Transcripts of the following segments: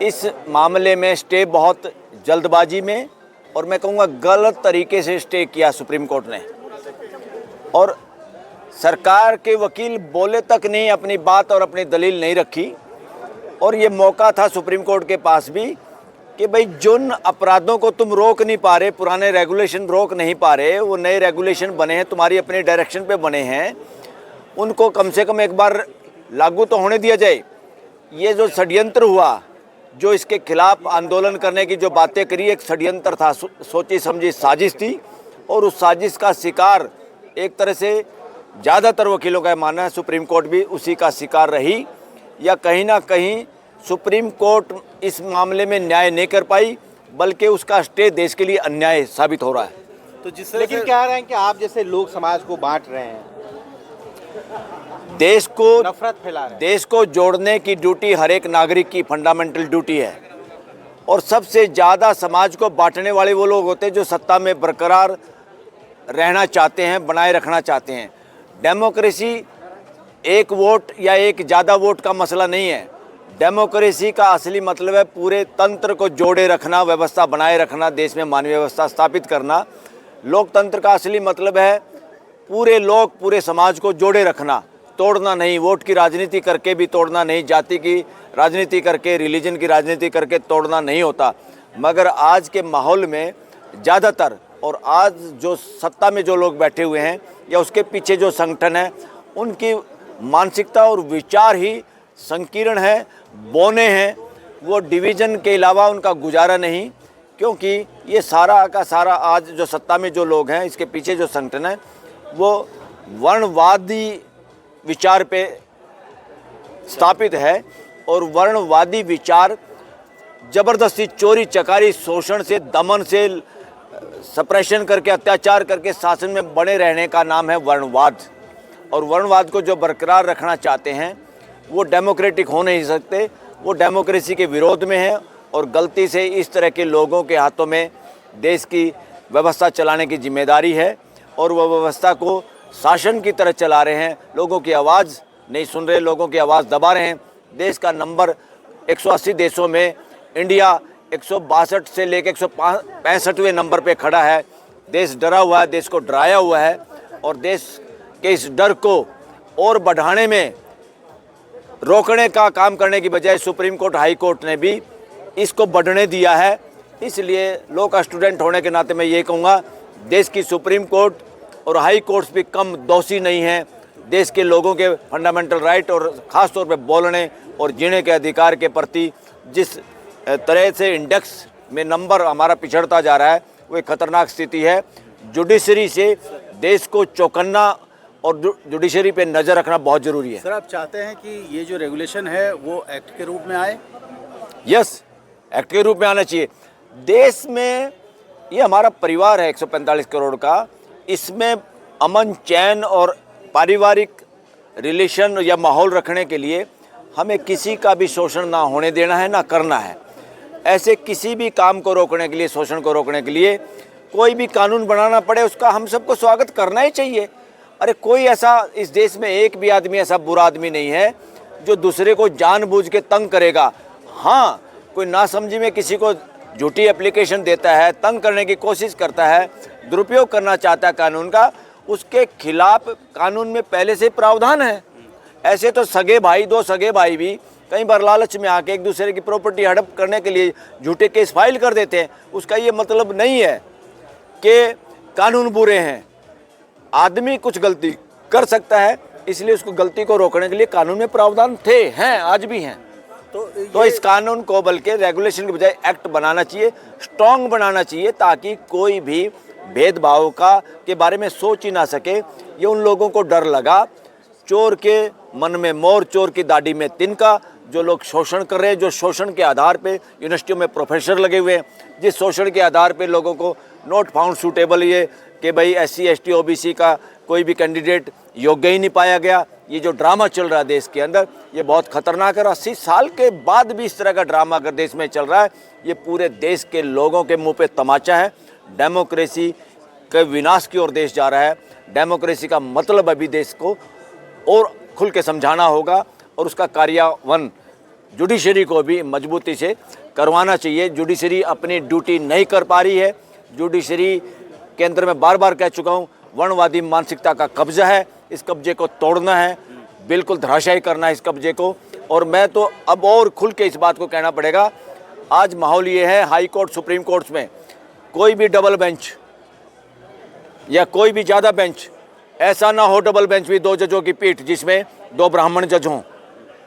इस मामले में स्टे बहुत जल्दबाजी में और मैं कहूँगा गलत तरीके से स्टे किया सुप्रीम कोर्ट ने, और सरकार के वकील बोले तक नहीं, अपनी बात और अपनी दलील नहीं रखी। और ये मौका था सुप्रीम कोर्ट के पास भी कि भाई जिन अपराधों को तुम रोक नहीं पा रहे, पुराने रेगुलेशन रोक नहीं पा रहे, वो नए रेगुलेशन बने हैं, तुम्हारी अपने डायरेक्शन पे बने हैं, उनको कम से कम एक बार लागू तो होने दिया जाए। ये जो षड्यंत्र हुआ, जो इसके खिलाफ आंदोलन करने की जो बातें करी, एक षड्यंत्र था, सोची समझी साजिश थी, और उस साजिश का शिकार एक तरह से ज़्यादातर वकीलों का मानना है सुप्रीम कोर्ट भी उसी का शिकार रही, या कहीं ना कहीं सुप्रीम कोर्ट इस मामले में न्याय नहीं कर पाई, बल्कि उसका स्टे देश के लिए अन्याय साबित हो रहा है। तो जिस लेकिन कह रहे हैं कि आप जैसे लोग समाज को बांट रहे हैं, देश को नफरत फैला रहे हैं। देश को जोड़ने की ड्यूटी हर एक नागरिक की फंडामेंटल ड्यूटी है, और सबसे ज़्यादा समाज को बांटने वाले वो लोग होते हैं जो सत्ता में बरकरार रहना चाहते हैं, बनाए रखना चाहते हैं। डेमोक्रेसी एक वोट या एक ज़्यादा वोट का मसला नहीं है। डेमोक्रेसी का असली मतलब है पूरे तंत्र को जोड़े रखना, व्यवस्था बनाए रखना, देश में मानवीय व्यवस्था स्थापित करना। लोकतंत्र का असली मतलब है पूरे लोग, पूरे समाज को जोड़े रखना, तोड़ना नहीं। वोट की राजनीति करके भी तोड़ना नहीं, जाति की राजनीति करके, रिलीजन की राजनीति करके तोड़ना नहीं होता। मगर आज के माहौल में ज़्यादातर, और आज जो सत्ता में जो लोग बैठे हुए हैं या उसके पीछे जो संगठन है, उनकी मानसिकता और विचार ही संकीर्ण है, बौने हैं। वो डिवीज़न के अलावा उनका गुजारा नहीं, क्योंकि ये सारा का सारा आज जो सत्ता में जो लोग हैं, इसके पीछे जो संगठन है, वो वर्णवादी विचार पे स्थापित है, और वर्णवादी विचार ज़बरदस्ती, चोरी चकारी, शोषण से, दमन से, सप्रेशन करके, अत्याचार करके शासन में बने रहने का नाम है वर्णवाद। और वर्णवाद को जो बरकरार रखना चाहते हैं वो डेमोक्रेटिक हो नहीं सकते, वो डेमोक्रेसी के विरोध में है, और गलती से इस तरह के लोगों के हाथों में देश की व्यवस्था चलाने की जिम्मेदारी है, और वह व्यवस्था को शासन की तरह चला रहे हैं। लोगों की आवाज़ नहीं सुन रहे, लोगों की आवाज़ दबा रहे हैं। देश का नंबर 180 देशों में इंडिया 162 से लेकर 165वें नंबर पे खड़ा है। देश डरा हुआ है, देश को डराया हुआ है, और देश के इस डर को और बढ़ाने में, रोकने का काम करने की बजाय सुप्रीम कोर्ट, हाई कोर्ट ने भी इसको बढ़ने दिया है। इसलिए लॉ का स्टूडेंट होने के नाते मैं ये कहूँगा, देश की सुप्रीम कोर्ट और हाई कोर्ट्स भी कम दोषी नहीं हैं। देश के लोगों के फंडामेंटल राइट और ख़ास तौर पे बोलने और जीने के अधिकार के प्रति जिस तरह से इंडेक्स में नंबर हमारा पिछड़ता जा रहा है, वो एक खतरनाक स्थिति है। जुडिशरी से देश को चौकन्ना और जुडिशरी पे नज़र रखना बहुत ज़रूरी है। सर, आप चाहते हैं कि ये जो रेगुलेशन है वो एक्ट के रूप में आए? यस, एक्ट के रूप में आना चाहिए। देश में ये हमारा परिवार है 145 करोड़ का, इसमें अमन चैन और पारिवारिक रिलेशन या माहौल रखने के लिए हमें किसी का भी शोषण ना होने देना है, ना करना है। ऐसे किसी भी काम को रोकने के लिए, शोषण को रोकने के लिए कोई भी कानून बनाना पड़े, उसका हम सबको स्वागत करना ही चाहिए। अरे कोई ऐसा इस देश में एक भी आदमी ऐसा बुरा आदमी नहीं है जो दूसरे को जानबूझ के तंग करेगा। हाँ, कोई नासमझी में किसी को झूठी एप्लीकेशन देता है, तंग करने की कोशिश करता है, दुरुपयोग करना चाहता है कानून का, उसके खिलाफ कानून में पहले से प्रावधान है। ऐसे तो सगे भाई, दो सगे भाई भी कई बार लालच में आके एक दूसरे की प्रॉपर्टी हड़प करने के लिए झूठे केस फाइल कर देते हैं। उसका ये मतलब नहीं है कि कानून बुरे हैं। आदमी कुछ गलती कर सकता है, इसलिए उसको गलती को रोकने के लिए कानून में प्रावधान थे, हैं, आज भी हैं। तो इस कानून को बल्कि रेगुलेशन के बजाय एक्ट बनाना चाहिए, स्ट्रॉन्ग बनाना चाहिए, ताकि कोई भी भेदभाव का के बारे में सोच ही ना सके। ये उन लोगों को डर लगा, चोर के मन में मोर, चोर की दाढ़ी में तिनका, जो लोग शोषण कर रहे हैं, जो शोषण के आधार पे यूनिवर्सिटियों में प्रोफेसर लगे हुए हैं, जिस शोषण के आधार पे लोगों को नॉट फाउंड सूटेबल, ये कि भाई SC ST OBC का कोई भी कैंडिडेट योग्य ही नहीं पाया गया। ये जो ड्रामा चल रहा है देश के अंदर, ये बहुत खतरनाक है। 80 साल के बाद भी इस तरह का ड्रामा अगर देश में चल रहा है, ये पूरे देश के लोगों के मुंह पे तमाचा है। डेमोक्रेसी के विनाश की ओर देश जा रहा है। डेमोक्रेसी का मतलब अभी देश को और खुल के समझाना होगा, और उसका कार्यान्वयन जुडिशरी को भी मजबूती से करवाना चाहिए। जुडिशरी अपनी ड्यूटी नहीं कर पा रही है। जुडिशरी के अंदर मैं बार बार कह चुका हूँ, वर्णवादी मानसिकता का कब्जा है। इस कब्जे को तोड़ना है, बिल्कुल धराशायी करना है इस कब्जे को। और मैं तो अब और खुल के इस बात को कहना पड़ेगा, आज माहौल ये है, हाई कोर्ट सुप्रीम कोर्ट्स में कोई भी डबल बेंच या कोई भी ज़्यादा बेंच, ऐसा ना हो डबल बेंच भी 2 जजों की पीठ जिसमें 2 ब्राह्मण जज हों,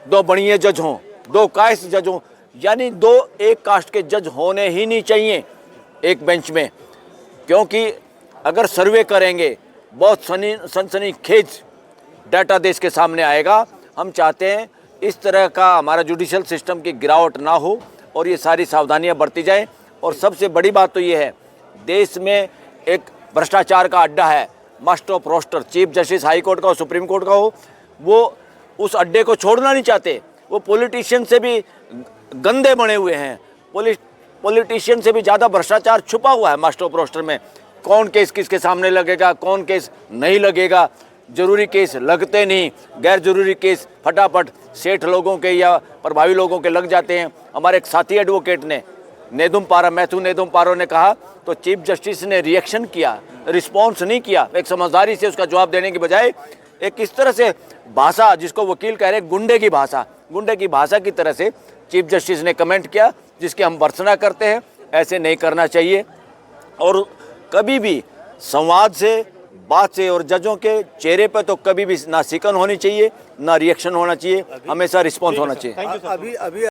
2 बणिये जज हों, 2 कास्ट जज हों, यानी 2 एक कास्ट के जज होने ही नहीं चाहिए एक बेंच में। क्योंकि अगर सर्वे करेंगे बहुत सनसनीखेज डाटा देश के सामने आएगा। हम चाहते हैं इस तरह का हमारा जुडिशियल सिस्टम की गिरावट ना हो और ये सारी सावधानियां बरती जाएं। और सबसे बड़ी बात तो ये है, देश में एक भ्रष्टाचार का अड्डा है, must of roster, chief justice high court का हो सुप्रीम कोर्ट का हो, वो उस अड्डे को छोड़ना नहीं चाहते। वो पॉलिटिशियन से भी गंदे बने हुए हैं, पॉलिटिशियन से भी ज़्यादा भ्रष्टाचार छुपा हुआ है मस्ट ऑफ रोस्टर में। कौन केस किसके सामने लगेगा, कौन केस नहीं लगेगा, जरूरी केस लगते नहीं, गैर जरूरी केस फटाफट सेठ लोगों के या प्रभावी लोगों के लग जाते हैं। हमारे एक साथी एडवोकेट ने मैथ्यू नेदुम पारो ने कहा तो चीफ जस्टिस ने रिएक्शन किया, रिस्पॉन्स नहीं किया। एक समझदारी से उसका जवाब देने की बजाय एक इस तरह से भाषा, जिसको वकील कह रहे हैं गुंडे की भाषा की तरह से चीफ जस्टिस ने कमेंट किया, जिसकी हम भर्त्सना करते हैं। ऐसे नहीं करना चाहिए और कभी भी संवाद से, बात से, और जजों के चेहरे पर तो कभी भी ना सिकन होनी चाहिए, ना रिएक्शन होना चाहिए, हमेशा रिस्पॉन्स होना चाहिए। अभी